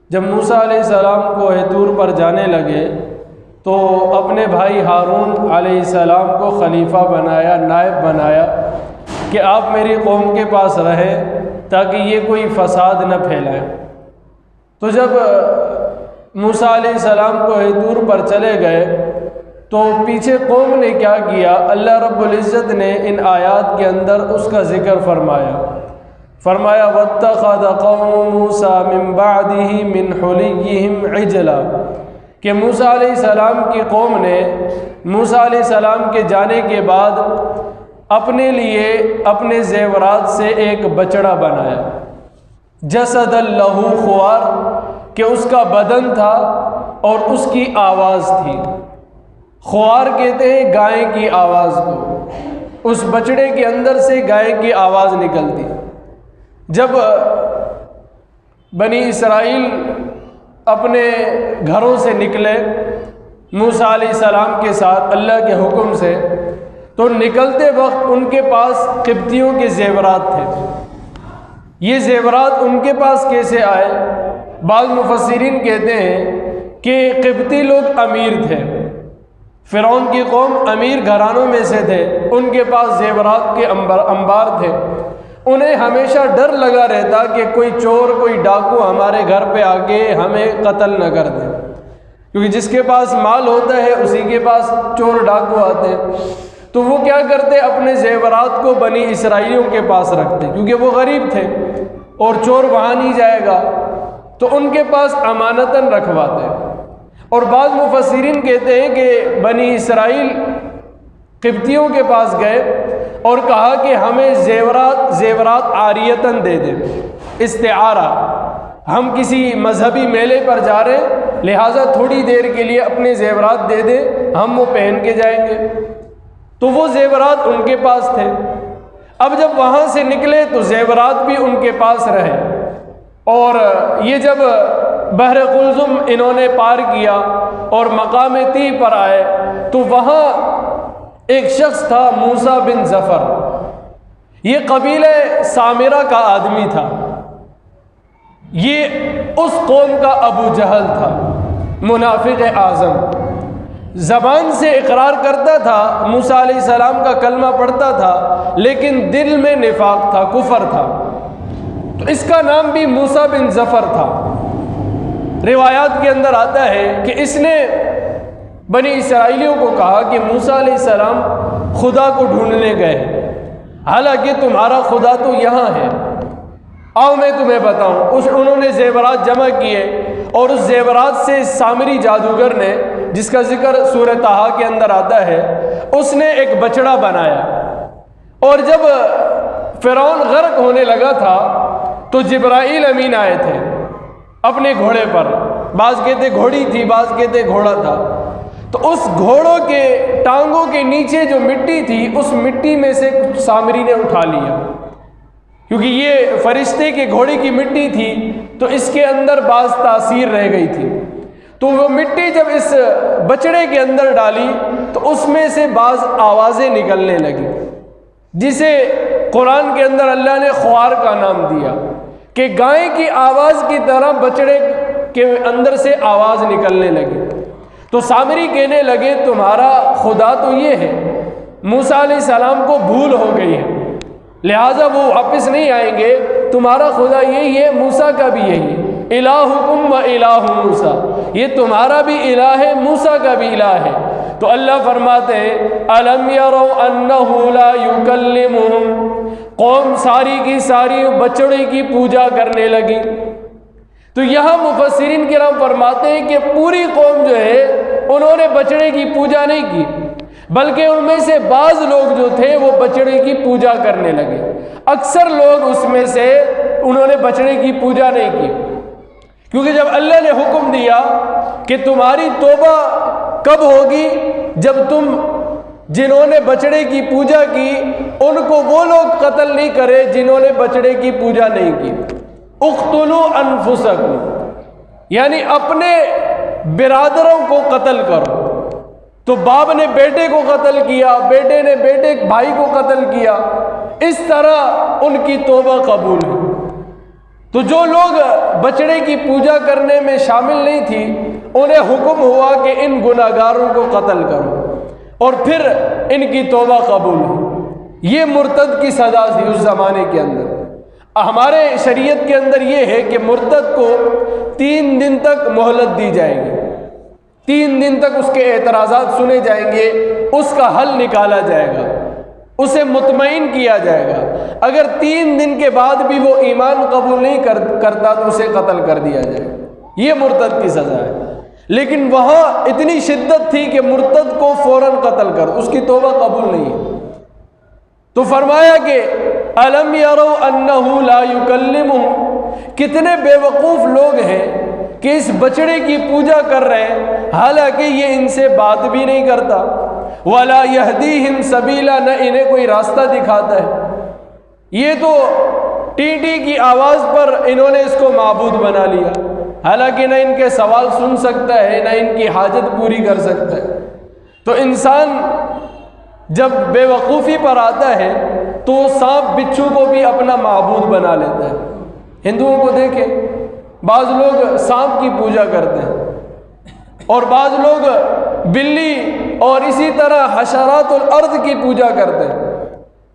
جب موسیٰ علیہ السلام کوہ طور پر جانے لگے تو اپنے بھائی ہارون علیہ السلام کو خلیفہ بنایا، نائب بنایا کہ آپ میری قوم کے پاس رہیں تاکہ یہ کوئی فساد نہ پھیلائیں۔ تو جب موسیٰ علیہ السلام کوہ طور پر چلے گئے تو پیچھے قوم نے کیا کیا، اللہ رب العزت نے ان آیات کے اندر اس کا ذکر فرمایا وَاتَّخَذَ قَوْمُ مُوسَىٰ مِن بَعْدِهِ مِنْ حُلِيِّهِمْ عِجْلًا، کہ موسیٰ علیہ السلام کی قوم نے موسیٰ علیہ السلام کے جانے کے بعد اپنے لیے اپنے زیورات سے ایک بچڑا بنایا، جَسَدًا لَهُ خوار، کہ اس کا بدن تھا اور اس کی آواز تھی۔ خوار کہتے ہیں گائے کی آواز کو، اس بچڑے کے اندر سے گائے کی آواز نکلتی۔ جب بنی اسرائیل اپنے گھروں سے نکلے موسیٰ علیہ السلام کے ساتھ اللہ کے حکم سے، تو نکلتے وقت ان کے پاس قبطیوں کے زیورات تھے۔ یہ زیورات ان کے پاس کیسے آئے؟ بعض مفسرین کہتے ہیں کہ قبطی لوگ امیر تھے، فرعون کی قوم امیر گھرانوں میں سے تھے، ان کے پاس زیورات کے انبار تھے۔ انہیں ہمیشہ ڈر لگا رہتا کہ کوئی چور، کوئی ڈاکو ہمارے گھر پہ آ کے ہمیں قتل نہ کر دے، کیونکہ جس کے پاس مال ہوتا ہے اسی کے پاس چور ڈاکو آتے ہیں۔ تو وہ کیا کرتے، اپنے زیورات کو بنی اسرائیلیوں کے پاس رکھتے، کیونکہ وہ غریب تھے اور چور وہاں نہیں جائے گا، تو ان کے پاس امانتاً رکھواتے۔ اور بعض مفسرین کہتے ہیں کہ بنی اسرائیل قبطیوں کے پاس گئے اور کہا کہ ہمیں زیورات عاریتاً دے دیں، استعارہ، ہم کسی مذہبی میلے پر جا رہے ہیں لہٰذا تھوڑی دیر کے لیے اپنے زیورات دے دیں، ہم وہ پہن کے جائیں گے۔ تو وہ زیورات ان کے پاس تھے۔ اب جب وہاں سے نکلے تو زیورات بھی ان کے پاس رہے، اور یہ جب بحر قلزم انہوں نے پار کیا اور مقام طی پر آئے تو وہاں ایک شخص تھا موسیٰ بن ظفر، یہ قبیلہ سامرہ کا آدمی تھا، یہ اس قوم کا ابو جہل تھا، منافق اعظم، زبان سے اقرار کرتا تھا، موسیٰ علیہ السلام کا کلمہ پڑھتا تھا، لیکن دل میں نفاق تھا، کفر تھا، تو اس کا نام بھی موسیٰ بن ظفر تھا۔ روایات کے اندر آتا ہے کہ اس نے بنی اسرائیلیوں کو کہا کہ موسیٰ علیہ السلام خدا کو ڈھونڈنے گئے، حالانکہ تمہارا خدا تو یہاں ہے، آؤ میں تمہیں بتاؤں۔ انہوں نے زیورات جمع کیے اور اس زیورات سے سامری جادوگر نے، جس کا ذکر سورہ طٰہٰ کے اندر آتا ہے، اس نے ایک بچڑا بنایا، اور جب فرعون غرق ہونے لگا تھا تو جبرائیل امین آئے تھے اپنے گھوڑے پر، بعض کہتے گھوڑی تھی، بعض کہتے گھوڑا تھا، تو اس گھوڑوں کے ٹانگوں کے نیچے جو مٹی تھی اس مٹی میں سے کچھ سامری نے اٹھا لیا، کیونکہ یہ فرشتے کے گھوڑے کی مٹی تھی تو اس کے اندر بعض تاثیر رہ گئی تھی، تو وہ مٹی جب اس بچڑے کے اندر ڈالی تو اس میں سے بعض آوازیں نکلنے لگی، جسے قرآن کے اندر اللہ نے خوار کا نام دیا، کہ گائے کی آواز کی طرح بچڑے کے اندر سے آواز نکلنے لگی۔ تو سامری کہنے لگے تمہارا خدا تو یہ ہے، موسیٰ علیہ السلام کو بھول ہو گئی ہے لہٰذا وہ واپس نہیں آئیں گے، تمہارا خدا یہی ہے، موسیٰ کا بھی یہی ہے، الہکم و الہ موسیٰ، یہ تمہارا بھی الہ ہے، موسیٰ کا بھی الہ ہے۔ تو اللہ فرماتے ہیں الم یروا انہ لا یکلمہم، قوم ساری کی ساری بچڑے کی پوجا کرنے لگی۔ تو یہاں مفسرین کرام فرماتے ہیں کہ پوری قوم جو ہے انہوں نے بچڑے کی پوجا نہیں کی، بلکہ ان میں سے بعض لوگ جو تھے وہ بچڑے کی پوجا کرنے لگے، اکثر لوگ اس میں سے انہوں نے بچڑے کی پوجا نہیں کی، کیونکہ جب اللہ نے حکم دیا کہ تمہاری توبہ کب ہوگی، جب تم جنہوں نے بچڑے کی پوجا کی ان کو وہ لوگ قتل نہیں کرے جنہوں نے بچڑے کی پوجا نہیں کی، اقتلوا انفسکم، یعنی اپنے برادروں کو قتل کرو۔ تو باپ نے بیٹے کو قتل کیا، بیٹے نے بیٹے بھائی کو قتل کیا، اس طرح ان کی توبہ قبول ہے۔ تو جو لوگ بچڑے کی پوجا کرنے میں شامل نہیں تھی، انہیں حکم ہوا کہ ان گناہگاروں کو قتل کرو، اور پھر ان کی توبہ قبول ہے۔ یہ مرتد کی سزا تھی اس زمانے کے اندر۔ ہمارے شریعت کے اندر یہ ہے کہ مرتد کو 3 دن تک مہلت دی جائے گی، 3 دن تک اس کے اعتراضات سنے جائیں گے، اس کا حل نکالا جائے گا، اسے مطمئن کیا جائے گا۔ اگر 3 دن کے بعد بھی وہ ایمان قبول نہیں کرتا تو اسے قتل کر دیا جائے گا۔ یہ مرتد کی سزا ہے۔ لیکن وہاں اتنی شدت تھی کہ مرتد کو فوراً قتل کر، اس کی توبہ قبول نہیں ہے۔ تو فرمایا کہ الم یروا انہ لا یکلمہم، کتنے بے وقوف لوگ ہیں کہ اس بچڑے کی پوجا کر رہے ہیں، حالانکہ یہ ان سے بات بھی نہیں کرتا، ولا یہدیہم سبیلا، نہ انہیں کوئی راستہ دکھاتا ہے۔ یہ تو ٹی ٹی کی آواز پر انہوں نے اس کو معبود بنا لیا، حالانکہ نہ ان کے سوال سن سکتا ہے، نہ ان کی حاجت پوری کر سکتا ہے۔ تو انسان جب بے وقوفی پر آتا ہے تو سانپ بچھو کو بھی اپنا معبود بنا لیتا ہے۔ ہندوؤں کو دیکھیں، بعض لوگ سانپ کی پوجا کرتے ہیں، اور بعض لوگ بلی اور اسی طرح حشرات الارض کی پوجا کرتے ہیں۔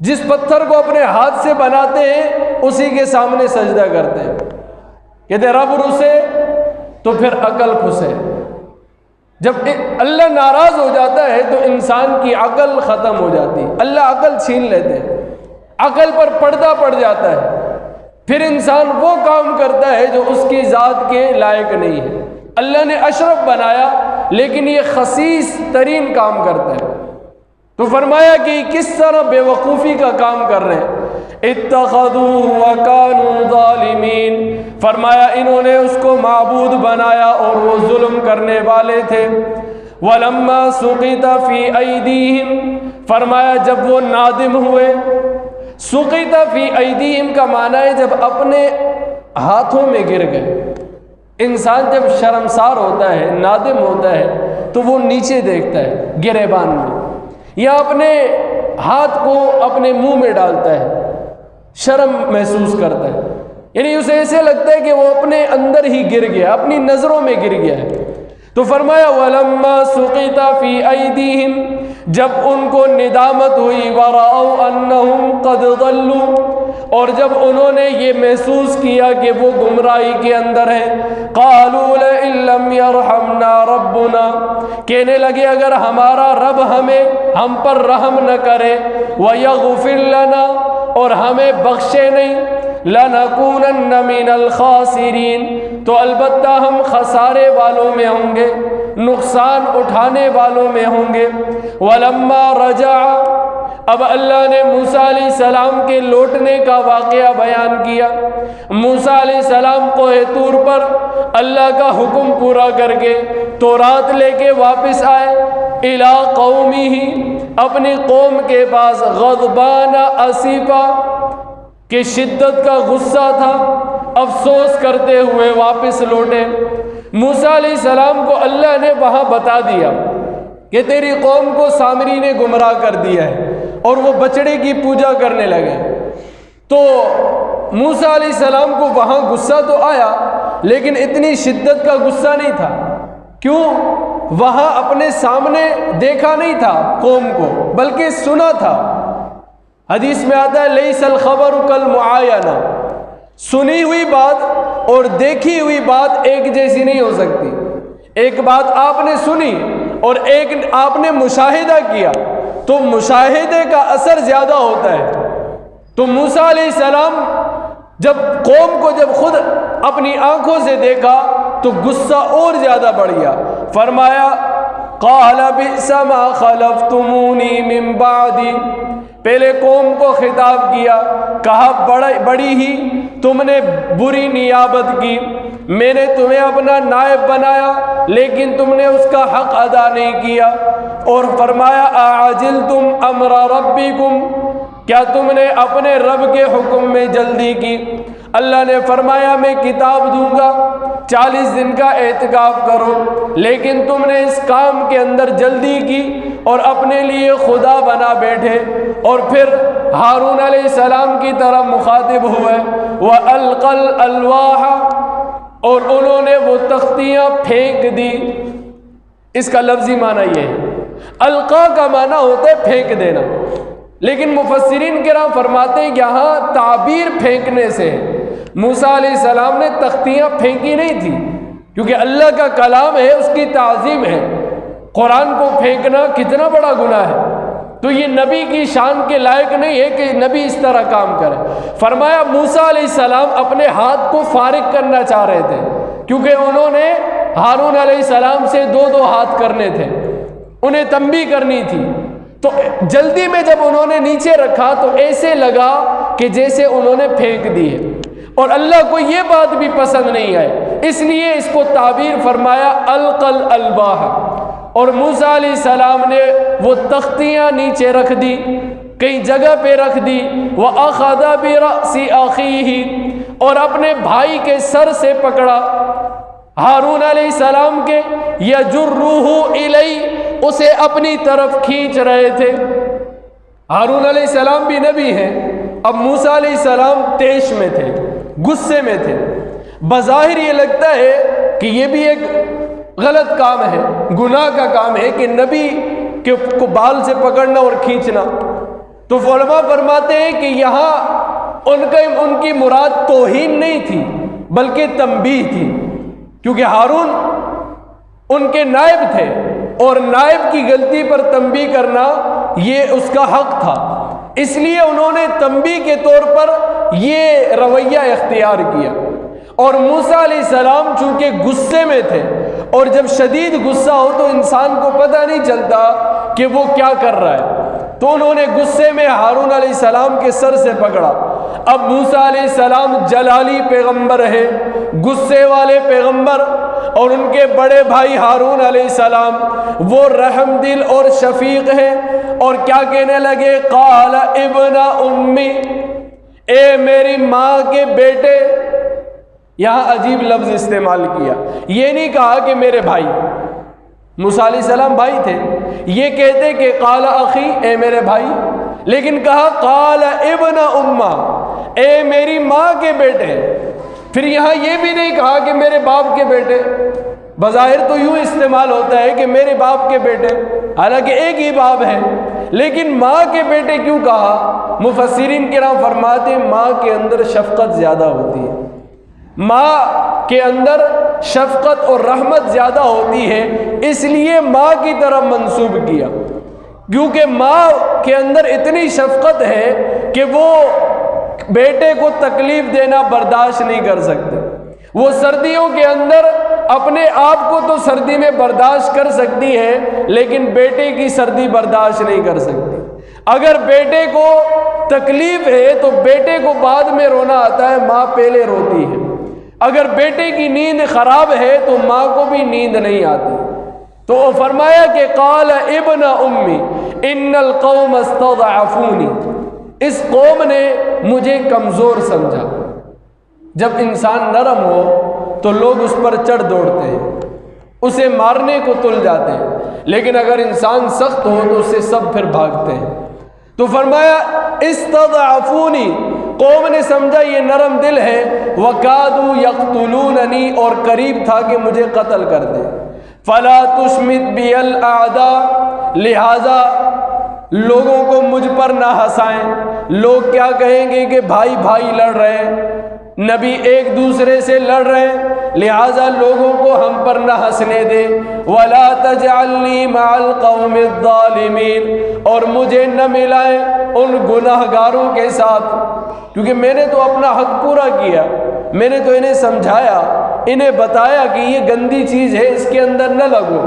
جس پتھر کو اپنے ہاتھ سے بناتے ہیں اسی کے سامنے سجدہ کرتے ہیں، کہتے ہیں رب رسے تو پھر عقل پھسے۔ جب اللہ ناراض ہو جاتا ہے تو انسان کی عقل ختم ہو جاتی، اللہ عقل چھین لیتے ہیں، عقل پر پردہ پڑ جاتا ہے، پھر انسان وہ کام کرتا ہے جو اس کی ذات کے لائق نہیں ہے۔ اللہ نے اشرف بنایا لیکن یہ خسیس ترین کام کرتا ہے۔ تو فرمایا کہ کس طرح بے وقوفی کا کام کر رہے ہیں۔ اتخذوہ وکانوا ظالمین، فرمایا انہوں نے اس کو معبود بنایا اور وہ ظلم کرنے والے تھے۔ ولما سقط فی ایدیہم، فرمایا جب وہ نادم ہوئے، سقط فی ایدیہم کا معنی ہے جب اپنے ہاتھوں میں گر گئے۔ انسان جب شرمسار ہوتا ہے، نادم ہوتا ہے تو وہ نیچے دیکھتا ہے گریبان میں، یا اپنے ہاتھ کو اپنے منہ میں ڈالتا ہے، شرم محسوس کرتا ہے، یعنی اسے ایسے لگتا ہے کہ وہ اپنے اندر ہی گر گیا، اپنی نظروں میں گر گیا ہے۔ تو فرمایا وَلَمَّا سُقِطَ فِي أَيْدِيهِمْ، جب ان کو ندامت ہوئی، وَرَأَوْا أَنَّهُمْ قَدْ ضَلُّوا، اور جب انہوں نے یہ محسوس کیا کہ وہ گمراہی کے اندر ہیں، قَالُوا لَئِن لَّمْ يَرْحَمْنَا رَبُّنَا، کہنے لگے اگر ہمارا رب ہم پر رحم نہ کرے، وَيَغْفِرْ لَنَا، اور ہمیں بخشے نہیں، لَنَكُونَنَّ مِنَ الْخَاسِرِينَ، تو البتہ ہم خسارے والوں میں ہوں گے، نقصان اٹھانے والوں میں ہوں گے۔ وَلَمَّا رَجَعَ، اب اللہ نے موسیٰ علیہ السلام کے لوٹنے کا واقعہ بیان کیا۔ موسیٰ علیہ السلام کوہ طور پر اللہ کا حکم پورا کر کے تورات لے کے واپس آئے، اِلیٰ قَوْمِهِ، اپنی قوم کے پاس، غضبان اسیفا، کہ شدت کا غصہ تھا، افسوس کرتے ہوئے واپس لوٹے۔ موسیٰ علیہ السلام کو اللہ نے وہاں بتا دیا کہ تیری قوم کو سامری نے گمراہ کر دیا ہے اور وہ بچڑے کی پوجا کرنے لگے۔ تو موسیٰ علیہ السلام کو وہاں غصہ تو آیا لیکن اتنی شدت کا غصہ نہیں تھا۔ کیوں؟ وہاں اپنے سامنے دیکھا نہیں تھا قوم کو، بلکہ سنا تھا۔ حدیث میں آتا ہے لیس الخبر کالمعاینہ، سنی ہوئی بات اور دیکھی ہوئی بات ایک جیسی نہیں ہو سکتی۔ ایک بات آپ نے سنی اور ایک آپ نے مشاہدہ کیا تو مشاہدے کا اثر زیادہ ہوتا ہے۔ تو موسیٰ علیہ السلام جب قوم کو جب خود اپنی آنکھوں سے دیکھا تو غصہ اور زیادہ بڑھ گیا۔ فرمایا قال بئس ما خلفتمونی من بعدی، پہلے قوم کو خطاب کیا، کہا بڑی ہی تم نے بری نیابت کی، میں نے تمہیں اپنا نائب بنایا لیکن تم نے اس کا حق ادا نہیں کیا۔ اور فرمایا اعجلتم امر ربکم، کیا تم نے اپنے رب کے حکم میں جلدی کی؟ اللہ نے فرمایا میں کتاب دوں گا، 40 دن کا اعتکاف کرو، لیکن تم نے اس کام کے اندر جلدی کی اور اپنے لیے خدا بنا بیٹھے۔ اور پھر ہارون علیہ السلام کی طرف مخاطب ہوئے، وَأَلْقَى الْأَلْوَاحَ، اور انہوں نے وہ تختیاں پھینک دی۔ اس کا لفظی معنی یہ ہے، القا کا معنی ہوتا ہے پھینک دینا، لیکن مفسرین کرام فرماتے ہیں یہاں تعبیر پھینکنے سے موسیٰ علیہ السلام نے تختیاں پھینکی نہیں تھی، کیونکہ اللہ کا کلام ہے، اس کی تعظیم ہے۔ قرآن کو پھینکنا کتنا بڑا گناہ ہے، تو یہ نبی کی شان کے لائق نہیں ہے کہ نبی اس طرح کام کرے۔ فرمایا موسیٰ علیہ السلام اپنے ہاتھ کو فارغ کرنا چاہ رہے تھے، کیونکہ انہوں نے ہارون علیہ السلام سے 2 ہاتھ کرنے تھے، انہیں تنبیہ کرنی تھی۔ تو جلدی میں جب انہوں نے نیچے رکھا تو ایسے لگا کہ جیسے انہوں نے پھینک دیے، اور اللہ کو یہ بات بھی پسند نہیں آئی، اس لیے اس کو تعبیر فرمایا القل الواح۔ اور موسیٰ علیہ السلام نے وہ تختیاں نیچے رکھ دی، کئی جگہ پہ رکھ دی، وَأَخَذَ بِرَأْسِ أَخِيهِ، اور اپنے بھائی کے سر سے پکڑا، ہارون علیہ السلام کے، يَجُرُّهُ إِلَيْهِ، اسے اپنی طرف کھینچ رہے تھے۔ ہارون علیہ السلام بھی نبی ہیں، اب موسیٰ علیہ السلام طیش میں تھے، غصے میں تھے۔ بظاہر یہ لگتا ہے کہ یہ بھی ایک غلط کام ہے، گناہ کا کام ہے کہ نبی کو بال سے پکڑنا اور کھینچنا۔ تو علماء فرماتے ہیں کہ یہاں ان کی مراد توہین نہیں تھی بلکہ تنبیہ تھی، کیونکہ ہارون ان کے نائب تھے اور نائب کی غلطی پر تنبیہ کرنا یہ اس کا حق تھا، اس لیے انہوں نے تنبیہ کے طور پر یہ رویہ اختیار کیا۔ اور موسیٰ علیہ السلام چونکہ غصے میں تھے، اور جب شدید غصہ ہو تو انسان کو پتہ نہیں چلتا کہ وہ کیا کر رہا ہے، تو انہوں نے غصے میں ہارون علیہ السلام کے سر سے پکڑا۔ اب موسیٰ علیہ السلام جلالی پیغمبر ہیں، غصے والے پیغمبر، اور ان کے بڑے بھائی ہارون علیہ السلام وہ رحم دل اور شفیق ہیں، اور کیا کہنے لگے، قال ابن امی، اے میری ماں کے بیٹے۔ یہاں عجیب لفظ استعمال کیا، یہ نہیں کہا کہ میرے بھائی، موسیٰ علیہ السلام بھائی تھے، یہ کہتے کہ قال اخی، اے میرے بھائی، لیکن کہا قال ابن امہ، اے میری ماں کے بیٹے۔ پھر یہاں یہ بھی نہیں کہا کہ میرے باپ کے بیٹے، بظاہر تو یوں استعمال ہوتا ہے کہ میرے باپ کے بیٹے، حالانکہ ایک ہی باپ ہے، لیکن ماں کے بیٹے کیوں کہا؟ مفسرین کرام فرماتے ہیں ماں کے اندر شفقت زیادہ ہوتی ہے، ماں کے اندر شفقت اور رحمت زیادہ ہوتی ہے، اس لیے ماں کی طرف منسوب کیا، کیونکہ ماں کے اندر اتنی شفقت ہے کہ وہ بیٹے کو تکلیف دینا برداشت نہیں کر سکتے۔ وہ سردیوں کے اندر اپنے آپ کو تو سردی میں برداشت کر سکتی ہے، لیکن بیٹے کی سردی برداشت نہیں کر سکتی۔ اگر بیٹے کو تکلیف ہے تو بیٹے کو بعد میں رونا آتا ہے، ماں پہلے روتی ہے۔ اگر بیٹے کی نیند خراب ہے تو ماں کو بھی نیند نہیں آتی۔ تو وہ فرمایا کہ قال ابن امی ان القوم استضعفونی، اس قوم نے مجھے کمزور سمجھا۔ جب انسان نرم ہو تو لوگ اس پر چڑھ دوڑتے ہیں، اسے مارنے کو تل جاتے ہیں، لیکن اگر انسان سخت ہو تو اسے سب پھر بھاگتے ہیں۔ تو فرمایا استضعفونی، قوم نے سمجھا یہ نرم دل ہے، وَكَادُوا يَقْتُلُونَنِي، اور قریب تھا کہ مجھے قتل کر دے۔ فَلَا تُشْمِتْ بِيَ الْأَعْدَاءَ، لہذا لوگوں کو مجھ پر نہ ہنسائیں۔ لوگ کیا کہیں گے کہ بھائی بھائی لڑ رہے ہیں، نبی ایک دوسرے سے لڑ رہے ہیں، لہذا لوگوں کو ہم پر نہ ہنسنے دے۔ وَلَا تَجْعَلْنِي مَعَ الْقَوْمِ الظَّالِمِينَ، اور مجھے نہ ملائیں ان گناہ گاروں کے ساتھ، کیونکہ میں نے تو اپنا حق پورا کیا، میں نے تو انہیں سمجھایا، انہیں بتایا کہ یہ گندی چیز ہے، اس کے اندر نہ لگو۔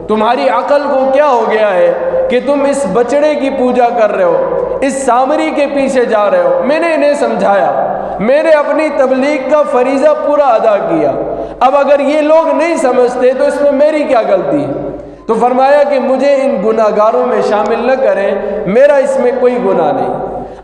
تمہاری عقل کو کیا ہو گیا ہے کہ تم اس بچڑے کی پوجا کر رہے ہو، اس سامری کے پیچھے جا رہے ہو؟ میں نے انہیں سمجھایا، میں نے اپنی تبلیغ کا فریضہ پورا ادا کیا۔ اب اگر یہ لوگ نہیں سمجھتے تو اس میں میری کیا غلطی ہے؟ تو فرمایا کہ مجھے ان گناہ گاروں میں شامل نہ کریں، میرا اس میں کوئی گناہ نہیں۔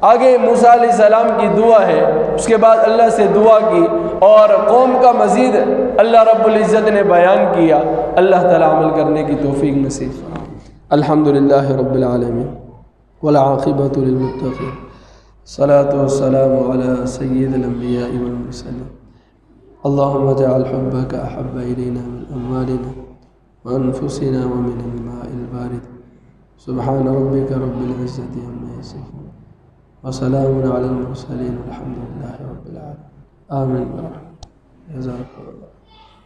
آگے موسیٰ علیہ السلام کی دعا ہے، اس کے بعد اللہ سے دعا کی اور قوم کا مزید اللہ رب العزت نے بیان کیا۔ اللہ تعالیٰ عمل کرنے کی توفیق نصیب فرمائے۔ الحمدللہ رب العالمین والعاقبۃ للمتقین، الصلاۃ والسلام علی سید الانبیاء والمرسلین، اللہم اجعل حبک احب الینا من اموالنا وانفسنا ومن الماء البارد، سبحان ربک رب العزت عما یصفون وسلام علی المرسلین والحمد للہ رب العالمین، آمین برحمتک، جزاک اللہ۔